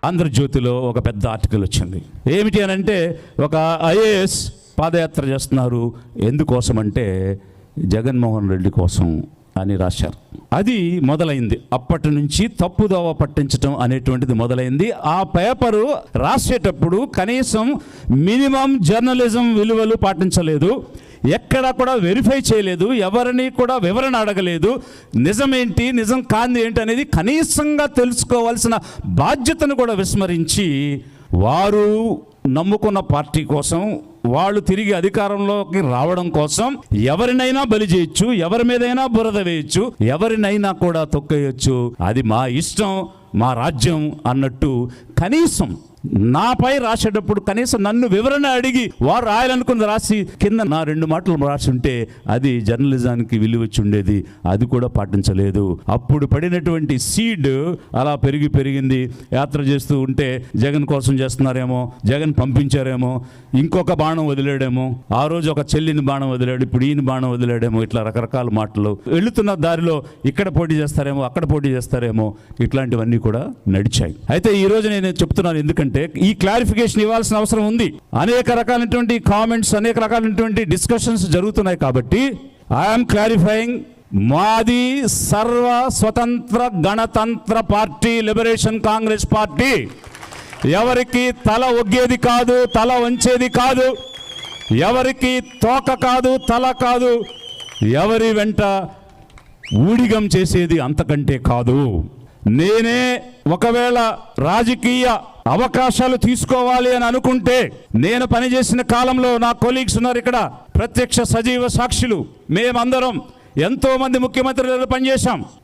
ఆంధ్రజ్యోతిలో ఒక పెద్ద ఆర్టికల్ వచ్చింది. ఏమిటి అని అంటే, ఒక ఐఏఎస్ పాదయాత్ర చేస్తున్నారు. ఎందుకోసమంటే జగన్మోహన్ రెడ్డి కోసం అని రాశారు. అది మొదలైంది. అప్పటి నుంచి తప్పుదోవ పట్టించడం అనేటువంటిది మొదలైంది. ఆ పేపరు రాసేటప్పుడు కనీసం మినిమం జర్నలిజం విలువలు పాటించలేదు. ఎక్కడా కూడా వెరిఫై చేయలేదు. ఎవరిని కూడా వివరణ అడగలేదు. నిజమేంటి, నిజం కాంది ఏంటి అనేది కనీసంగా తెలుసుకోవాల్సిన బాధ్యతను కూడా విస్మరించి వారు నమ్ముకున్న పార్టీ కోసం, వాళ్ళు తిరిగి అధికారంలోకి రావడం కోసం ఎవరినైనా బలి చేయొచ్చు, ఎవరి మీదైనా బురద వేయచ్చు, ఎవరినైనా కూడా తొక్కేయచ్చు, అది మా ఇష్టం, మా రాజ్యం అన్నట్టు కనీసం నాపై రాసేటప్పుడు కనీసం నన్ను వివరణ అడిగి వారు రాయాలనుకుని రాసి కింద నా 2 మాటలు రాసి ఉంటే అది జర్నలిజానికి విలువచ్చి ఉండేది. అది కూడా పాటించలేదు. అప్పుడు పడినటువంటి సీడ్ అలా పెరిగింది. యాత్ర చేస్తూ ఉంటే జగన్ కోసం చేస్తున్నారేమో, జగన్ పంపించారేమో, ఇంకొక బాణం వదిలాడేమో, ఆ రోజు ఒక చెల్లిని బాణం వదిలాడు, ఇప్పుడు ఈయన బాణం వదిలాడేమో, ఇట్లా రకరకాల మాటలు. వెళుతున్న దారిలో ఇక్కడ పోటీ చేస్తారేమో, అక్కడ పోటీ చేస్తారేమో, ఇట్లాంటివన్నీ కూడా నడిచాయి. అయితే ఈ రోజు నేను చెప్తున్నాను ఎందుకంటే ఈ క్లారిఫికేషన్ ఇవ్వాల్సిన అవసరం ఉంది. అనేక రకాలైనటువంటి కామెంట్స్, అనేక రకాలైనటువంటి డిస్కషన్స్ జరుగుతున్నాయి. కాబట్టి ఐఎమ్ క్లారిఫైయింగ్, మాది సర్వ స్వతంత్ర గణతంత్ర పార్టీ, లిబరేషన్ కాంగ్రెస్ పార్టీ. ఎవరికి తల ఒగ్గేది కాదు, తల వంచేది కాదు, ఎవరికి తోక కాదు, తల కాదు, ఎవరి వెంట ఊడిగం చేసేది అంతకంటే కాదు. నేనే ఒకవేళ రాజకీయ అవకాశాలు తీసుకోవాలి అని అనుకుంటే, నేను పనిచేసిన కాలంలో నా కొలీగ్స్ ఉన్నారు ఇక్కడ, ప్రత్యక్ష సజీవ సాక్షులు. మేమందరం ఎంతో మంది ముఖ్యమంత్రులు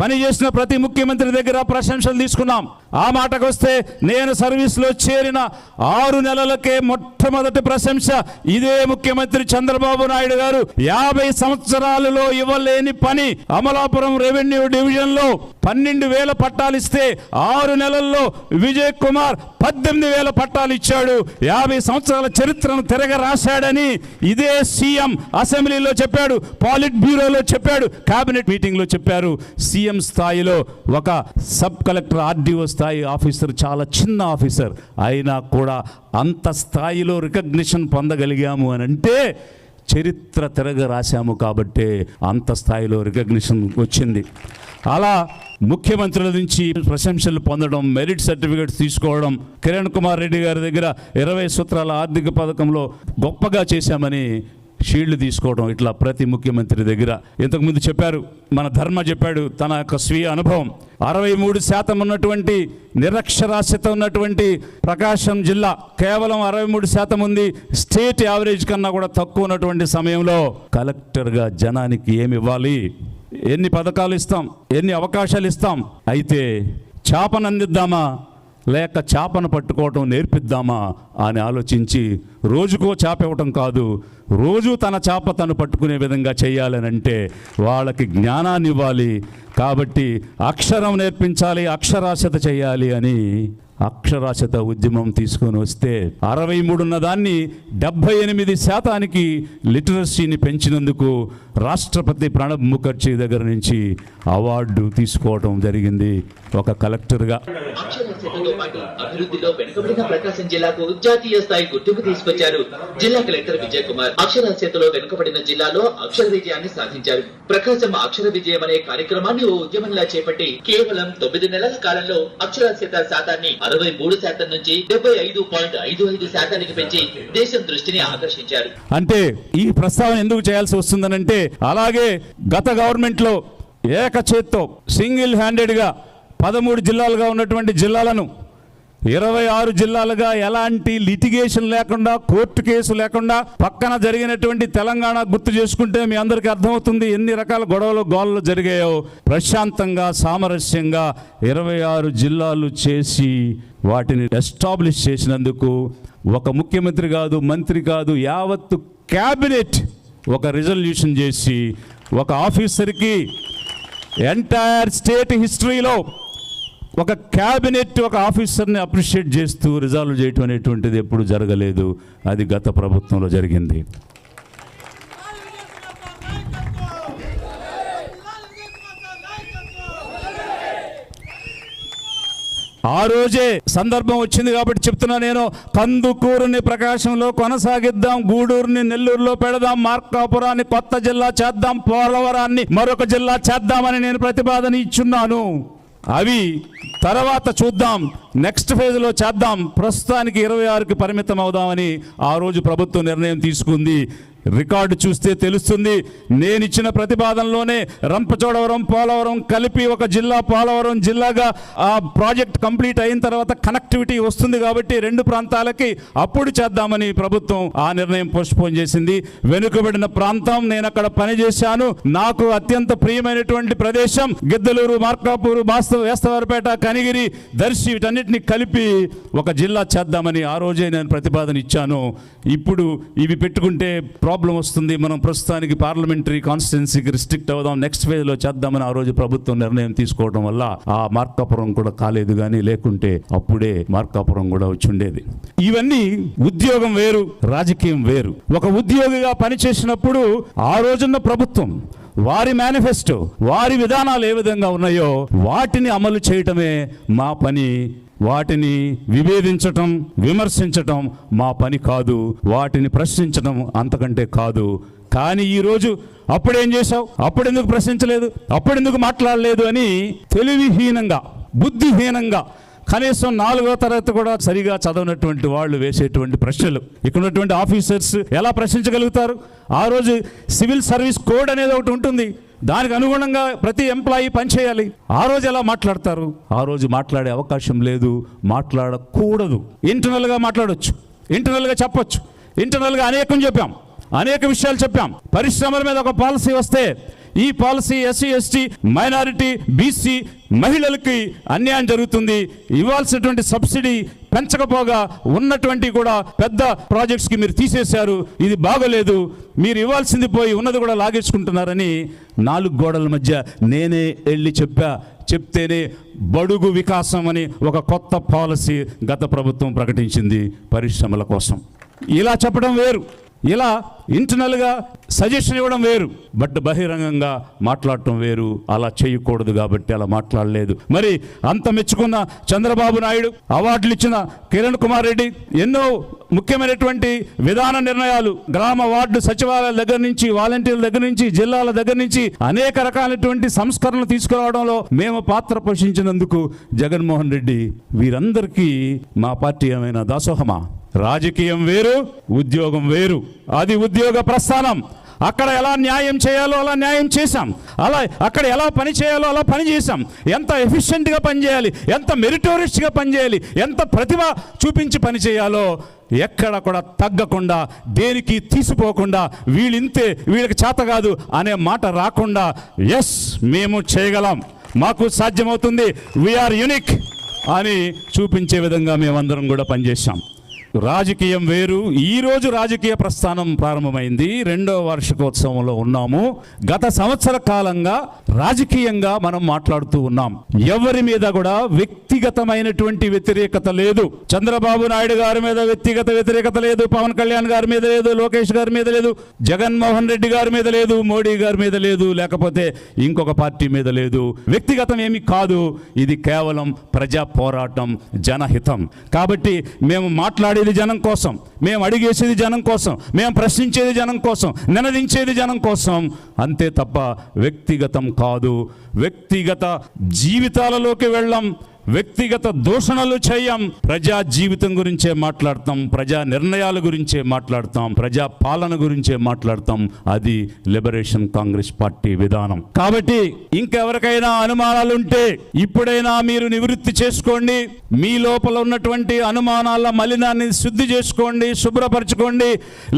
పనిచేసిన ప్రతి ముఖ్యమంత్రి దగ్గర ప్రశంసలు తీసుకున్నాం. ఆ మాటకు వస్తే నేను సర్వీస్లో చేరిన 6 నెలలకే మొట్టమొదటి ప్రశంస ఇదే ముఖ్యమంత్రి చంద్రబాబు నాయుడు గారు 50 సంవత్సరాలలో ఇవ్వలేని పని. అమలాపురం రెవెన్యూ డివిజన్లో 12,000 పట్టాలు ఇస్తే 6 నెలల్లో విజయ్ కుమార్ 18,000 పట్టాలు ఇచ్చాడు. 50 సంవత్సరాల చరిత్రను తిరగ రాశాడని ఇదే సీఎం అసెంబ్లీలో చెప్పాడు, పాలిట్ బ్యూరోలో చెప్పాడు, కేబినెట్ మీటింగ్లో చెప్పారు. సీఎం స్థాయిలో ఒక సబ్ కలెక్టర్, ఆర్డీఓ స్థాయి ఆఫీసర్, చాలా చిన్న ఆఫీసర్ అయినా కూడా అంత స్థాయిలో రికగ్నిషన్ పొందగలిగాము అని అంటే చరిత్ర తిరగ రాశాము కాబట్టే అంత స్థాయిలో రికగ్నిషన్ వచ్చింది. అలా ముఖ్యమంత్రుల నుంచి ప్రశంసలు పొందడం, మెరిట్ సర్టిఫికేట్స్ తీసుకోవడం, కిరణ్ కుమార్ రెడ్డి గారి దగ్గర 20 సూత్రాల ఆర్థిక పథకంలో గొప్పగా చేశామని షీల్డ్ తీసుకోవడం, ఇట్లా ప్రతి ముఖ్యమంత్రి దగ్గర. ఇంతకుముందు చెప్పారు, మన ధర్మ చెప్పాడు తన యొక్క స్వీయ అనుభవం. 63% ఉన్నటువంటి నిరక్షరాస్యత ఉన్నటువంటి ప్రకాశం జిల్లా కేవలం 63% ఉంది. స్టేట్ యావరేజ్ కన్నా కూడా తక్కువ ఉన్నటువంటి సమయంలో కలెక్టర్గా జనానికి ఏమి ఇవ్వాలి, ఎన్ని పథకాలు ఇస్తాం, ఎన్ని అవకాశాలు ఇస్తాం, అయితే చేపను అందిద్దామా లేక చేపను పట్టుకోవటం నేర్పిద్దామా అని ఆలోచించి రోజుకో చేప ఇవ్వటం కాదు, రోజు తన చేప తను పట్టుకునే విధంగా చేయాలనంటే వాళ్ళకి జ్ఞానాన్ని ఇవ్వాలి. కాబట్టి అక్షరం నేర్పించాలి, అక్షరాస్యత చేయాలి అని అక్షరాస్యత ఉద్యమం తీసుకొని వస్తే 63 ఉన్న దాన్ని 78% లిటరసీని పెంచినందుకు రాష్ట్రపతి ప్రణబ్ ముఖర్జీ దగ్గర నుంచి అవార్డు తీసుకోవడం జరిగింది ఒక కలెక్టర్గా. అక్షరాస్యతతో పాటు అభివృద్ధిలో వెనుకబడిన ప్రకాశం జిల్లాకు జాతీయ స్థాయి గుర్తింపు తీసుకొచ్చారు జిల్లా కలెక్టర్ విజయ్ కుమార్. అక్షరాస్యతలో వెనుకబడిన జిల్లాలో అక్షర విజయాన్ని సాధించారు. ప్రకాశం అక్షర విజయం అనే కార్యక్రమాన్ని ఓ ఉద్యమంలా చేపట్టి కేవలం 9 నెలల కాలంలో అక్షరాస్యత శాతాన్ని 63% నుంచి 75.55% పెంచి దేశం దృష్టిని ఆకర్షించారు. అంటే ఈ ప్రస్తావన ఎందుకు చేయాల్సి వస్తుందనంటే, అలాగే గత గవర్నమెంట్ లో ఏకచేత్తో సింగిల్ హ్యాండెడ్గా 13 జిల్లాలుగా ఉన్నటువంటి జిల్లాలను 26 జిల్లాలుగా ఎలాంటి లిటిగేషన్ లేకుండా, కోర్టు కేసు లేకుండా, పక్కన జరిగినటువంటి తెలంగాణ గుర్తు చేసుకుంటే మీ అందరికీ అర్థమవుతుంది ఎన్ని రకాల గోళ్ళు జరిగాయో. ప్రశాంతంగా, సామరస్యంగా 26 జిల్లాలు చేసి వాటిని ఎస్టాబ్లిష్ చేసినందుకు ఒక ముఖ్యమంత్రి కాదు, మంత్రి కాదు, యావత్తు క్యాబినెట్ ఒక రిజల్యూషన్ చేసి ఒక ఆఫీసర్కి ఎంటైర్ స్టేట్ హిస్టరీలో ఒక క్యాబినెట్ ఒక ఆఫీసర్ని అప్రిషియేట్ చేస్తూ రిజాల్వ్ చేయటం అనేటువంటిది ఎప్పుడు జరగలేదు. అది గత ప్రభుత్వంలో జరిగింది. ఆ రోజే సందర్భం వచ్చింది కాబట్టి చెప్తున్నా నేను. కందుకూరుని ప్రకాశంలో కొనసాగిద్దాం, గూడూరుని నెల్లూరులో పెడదాం, మార్కాపురాన్ని కొత్త జిల్లా చేద్దాం, పోలవరాన్ని మరొక జిల్లా చేద్దామని నేను ప్రతిపాదన ఇచ్చున్నాను. అవి తర్వాత చూద్దాం, నెక్స్ట్ ఫేజ్లో చేద్దాం, ప్రస్తుతానికి 26కి పరిమితం అవుదామని ఆ రోజు ప్రభుత్వం నిర్ణయం తీసుకుంది. రికార్డు చూస్తే తెలుస్తుంది. నేను ఇచ్చిన ప్రతిపాదనలోనే రంపచోడవరం, పోలవరం కలిపి ఒక జిల్లా, పోలవరం జిల్లాగా ఆ ప్రాజెక్ట్ కంప్లీట్ అయిన తర్వాత కనెక్టివిటీ వస్తుంది కాబట్టి రెండు ప్రాంతాలకి అప్పుడు చేద్దామని ప్రభుత్వం ఆ నిర్ణయం పోస్ట్పోన్ చేసింది. వెనుకబడిన ప్రాంతం, నేను అక్కడ పనిచేశాను, నాకు అత్యంత ప్రియమైనటువంటి ప్రదేశం గిద్దలూరు, మార్కాపూరు, వేస్తవారిపేట, కనిగిరి, దర్శి, వీటన్నిటిని కలిపి ఒక జిల్లా చేద్దామని ఆ రోజే నేను ప్రతిపాదన ఇచ్చాను. ఇప్పుడు ఇవి పెట్టుకుంటే ప్రాబ్లం వస్తుంది, మనం ప్రస్తుతానికి పార్లమెంటరీ కాన్స్టిట్యున్సీకి రిస్ట్రిక్ట్ అవుదాం, నెక్స్ట్ ఫేజ్లో చేద్దామని ఆ రోజు ప్రభుత్వం నిర్ణయం తీసుకోవడం వల్ల ఆ మార్కాపురం కూడా కాలేదు. కానీ లేకుంటే అప్పుడే మార్కాపురం కూడా వచ్చి ఉండేది. ఇవన్నీ ఉద్యోగం వేరు, రాజకీయం వేరు. ఒక ఉద్యోగిగా పనిచేసినప్పుడు ఆ రోజున్న ప్రభుత్వం వారి మేనిఫెస్టో, వారి విధానాలు ఏ విధంగా ఉన్నాయో వాటిని అమలు చేయటమే మా పని. వాటిని విభేదించటం, విమర్శించటం మా పని కాదు, వాటిని ప్రశ్నించటం అంతకంటే కాదు. కానీ ఈరోజు అప్పుడేం చేశావు, అప్పుడెందుకు ప్రశ్నించలేదు, అప్పుడెందుకు మాట్లాడలేదు అని తెలివిహీనంగా, బుద్ధిహీనంగా, కనీసం 4వ తరగతి కూడా సరిగా చదవనటువంటి వాళ్ళు వేసేటువంటి ప్రశ్నలు ఇక్కడ ఉన్నటువంటి ఆఫీసర్స్ ఎలా ప్రశ్నించగలుగుతారు? ఆ రోజు సివిల్ సర్వీస్ కోడ్ అనేది ఒకటి ఉంటుంది, దానికి అనుగుణంగా ప్రతి ఎంప్లాయీ పనిచేయాలి. ఆ రోజు ఎలా మాట్లాడతారు? ఆ రోజు మాట్లాడే అవకాశం లేదు, మాట్లాడకూడదు. ఇంటర్నల్గా మాట్లాడొచ్చు, ఇంటర్నల్గా చెప్పొచ్చు, ఇంటర్నల్గా అనేకం చెప్పాం, అనేక విషయాలు చెప్పాం. పరిశ్రమల మీద ఒక పాలసీ వస్తే ఈ policy SC, ST, minority, BC మహిళలకి అన్యాయం జరుగుతుంది, ఇవ్వాల్సినటువంటి సబ్సిడీ పెంచకపోగా ఉన్నటువంటి కూడా పెద్ద ప్రాజెక్ట్స్కి మీరు తీసేశారు, ఇది బాగోలేదు, మీరు ఇవ్వాల్సింది పోయి ఉన్నది కూడా లాగేసుకుంటున్నారని 4 గోడల మధ్య నేనే వెళ్ళి చెప్తేనే బడుగు వికాసం అని ఒక కొత్త పాలసీ గత ప్రభుత్వం ప్రకటించింది పరిశ్రమల కోసం. ఇలా చెప్పడం వేరు, ఇలా ఇంటర్నల్గా సజెషన్ ఇవ్వడం వేరు, బట్ బహిరంగంగా మాట్లాడటం వేరు. అలా చేయకూడదు కాబట్టి అలా మాట్లాడలేదు. మరి అంత మెచ్చుకున్న చంద్రబాబు నాయుడు, అవార్డులు ఇచ్చిన కిరణ్ కుమార్ రెడ్డి ఎన్నో ముఖ్యమైనటువంటి విధాన నిర్ణయాలు, గ్రామ వార్డు సచివాలయాల దగ్గర నుంచి, వాలంటీర్ల దగ్గర నుంచి, జిల్లాల దగ్గర నుంచి అనేక రకాలైనటువంటి సంస్కరణలు తీసుకురావడంలో మేము పాత్ర పోషించినందుకు జగన్మోహన్ రెడ్డి, వీరందరికీ మా పార్టీ ఏమైనా దాసోహమా? రాజకీయం వేరు, ఉద్యోగం వేరు. అది ఉద్యోగ ప్రస్థానం. అక్కడ ఎలా న్యాయం చేయాలో అలా న్యాయం చేశాం, అక్కడ ఎలా పని చేయాలో అలా పని చేశాం. ఎంత ఎఫిషియెంట్గా పనిచేయాలి, ఎంత మెరిటోరియస్గా పనిచేయాలి, ఎంత ప్రతిభ చూపించి పని చేయాలో ఎక్కడ కూడా తగ్గకుండా, దేనికి తీసిపోకుండా, వీళ్ళింతే, వీళ్ళకి చేత కాదు అనే మాట రాకుండా, ఎస్ మేము చేయగలం, మాకు సాధ్యమవుతుంది, వీఆర్ యూనిక్ అని చూపించే విధంగా మేమందరం కూడా పనిచేశాం. రాజకీయం వేరు. ఈరోజు రాజకీయ ప్రస్థానం ప్రారంభమైంది, 2వ వార్షికోత్సవంలో ఉన్నాము. గత సంవత్సర కాలంగా రాజకీయంగా మనం మాట్లాడుతూ ఉన్నాం. ఎవరి మీద కూడా వ్యక్తిగతమైనటువంటి వ్యతిరేకత లేదు. చంద్రబాబు నాయుడు గారి మీద వ్యక్తిగత వ్యతిరేకత లేదు, పవన్ కళ్యాణ్ గారి మీద లేదు, లోకేష్ గారి మీద లేదు, జగన్మోహన్ రెడ్డి గారి మీద లేదు, మోడీ గారి మీద లేదు, లేకపోతే ఇంకొక పార్టీ మీద లేదు. వ్యక్తిగతం ఏమి కాదు, ఇది కేవలం ప్రజా పోరాటం, జనహితం. కాబట్టి మేము మాట్లాడేది జనం కోసం, మేము అడిగేసేది జనం కోసం, మేము ప్రశ్నించేది జనం కోసం, నినదించేది జనం కోసం, అంతే తప్ప వ్యక్తిగతం కాదు. వ్యక్తిగత జీవితాలలోకి వెళ్ళం, వ్యక్తిగత దూషణలు చేయం. ప్రజా జీవితం గురించే మాట్లాడతాం, ప్రజా నిర్ణయాల గురించే మాట్లాడతాం, ప్రజా పాలన గురించే మాట్లాడతాం. అది లిబరేషన్ కాంగ్రెస్ పార్టీ విధానం. కాబట్టి ఇంకెవరికైనా అనుమానాలుంటే ఇప్పుడైనా మీరు నివృత్తి చేసుకోండి. మీ లోపల ఉన్నటువంటి అనుమానాల మలినాన్ని శుద్ధి చేసుకోండి, శుభ్రపరచుకోండి.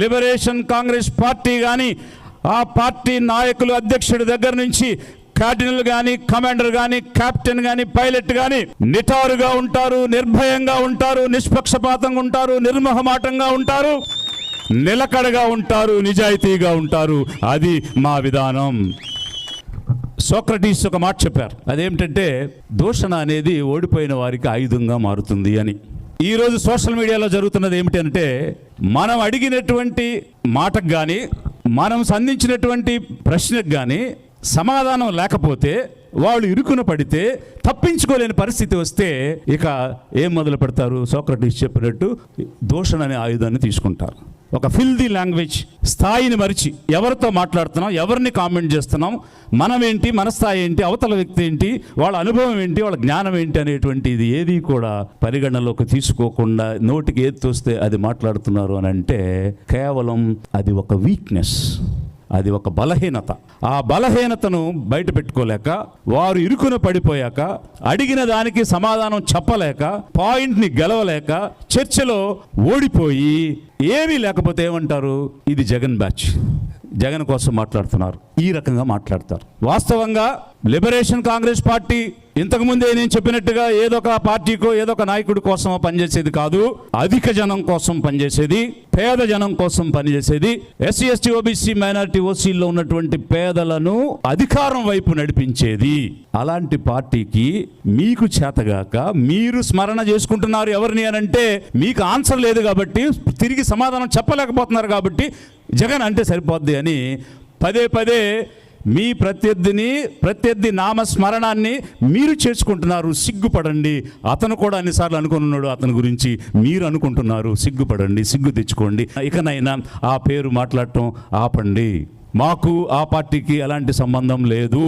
లిబరేషన్ కాంగ్రెస్ పార్టీ కానీ, ఆ పార్టీ నాయకులు, అధ్యక్షుడి దగ్గర నుంచి కార్డినల్ కానీ, కమాండర్ కానీ, కెప్టెన్ కానీ, పైలట్ కానీ నిటారుగా ఉంటారు, నిర్భయంగా ఉంటారు, నిష్పక్షపాతంగా ఉంటారు, నిర్మోహమాటంగా ఉంటారు, నిలకడగా ఉంటారు, నిజాయితీగా ఉంటారు. అది మా విధానం. సోక్రటీస్ ఒక మాట చెప్పారు, అదేమిటంటే దూషణ అనేది ఓడిపోయిన వారికి ఆయుధంగా మారుతుంది అని. ఈరోజు సోషల్ మీడియాలో జరుగుతున్నది ఏమిటి అంటే, మనం అడిగినటువంటి మాటకు కానీ, మనం సంధించినటువంటి ప్రశ్నకు కానీ సమాధానం లేకపోతే వాళ్ళు ఇరుకున పడితే తప్పించుకోలేని పరిస్థితి వస్తే ఇక ఏం మొదలు పెడతారు? సోక్రటీస్ చెప్పినట్టు దూషణ అనే ఆయుధాన్ని తీసుకుంటారు. ఒక ఫిల్దీ లాంగ్వేజ్ స్థాయిని మరిచి ఎవరితో మాట్లాడుతున్నాం, ఎవరిని కామెంట్ చేస్తున్నాం, మనమేంటి, మన స్థాయి ఏంటి, అవతల వ్యక్తి ఏంటి, వాళ్ళ అనుభవం ఏంటి, వాళ్ళ జ్ఞానం ఏంటి అనేటువంటిది ఏది కూడా పరిగణలోకి తీసుకోకుండా నోటికి ఏది తోస్తే అది మాట్లాడుతున్నారు అని అంటే కేవలం అది ఒక వీక్నెస్, అది ఒక బలహీనత. ఆ బలహీనతను బయట పెట్టుకోలేక, వారు ఇరుకున పడిపోయాక, అడిగిన దానికి సమాధానం చెప్పలేక, పాయింట్ని గెలవలేక, చర్చలో ఓడిపోయి ఏమీ లేకపోతే ఏమంటారు? ఇది జగన్ బ్యాచ్, జగన్ కోసం మాట్లాడుతున్నారు. ఈ రకంగా మాట్లాడతారు. వాస్తవంగా లిబరేషన్ కాంగ్రెస్ పార్టీ ఇంతకుముందే నేను చెప్పినట్టుగా ఏదో ఒక పార్టీకో ఏదో ఒక నాయకుడి కోసమో పనిచేసేది కాదు. అధిక జనం కోసం పనిచేసేది, పేద జనం కోసం పనిచేసేది, ఎస్సీ ఎస్టీ ఓబీసీ మైనారిటీ ఓసీల్లో ఉన్నటువంటి పేదలను అధికారం వైపు నడిపించేది. అలాంటి పార్టీకి మీకు చేతగాక మీరు స్మరణ చేసుకుంటున్నారు ఎవరిని అని అంటే మీకు ఆన్సర్ లేదు కాబట్టి, తిరిగి సమాధానం చెప్పలేకపోతున్నారు కాబట్టి జగన్ అంటే సరిపోద్ది అని పదే పదే మీ ప్రత్యర్థి నామస్మరణాన్ని మీరు చేసుకుంటున్నారు. సిగ్గుపడండి. అతను కూడా అన్నిసార్లు అనుకున్నాడు అతని గురించి, మీరు అనుకుంటున్నారు. సిగ్గుపడండి, సిగ్గు తెచ్చుకోండి. ఇకనైనా ఆ పేరు మాట్లాడటం ఆపండి. మాకు ఆ పార్టీకి ఎలాంటి సంబంధం లేదు.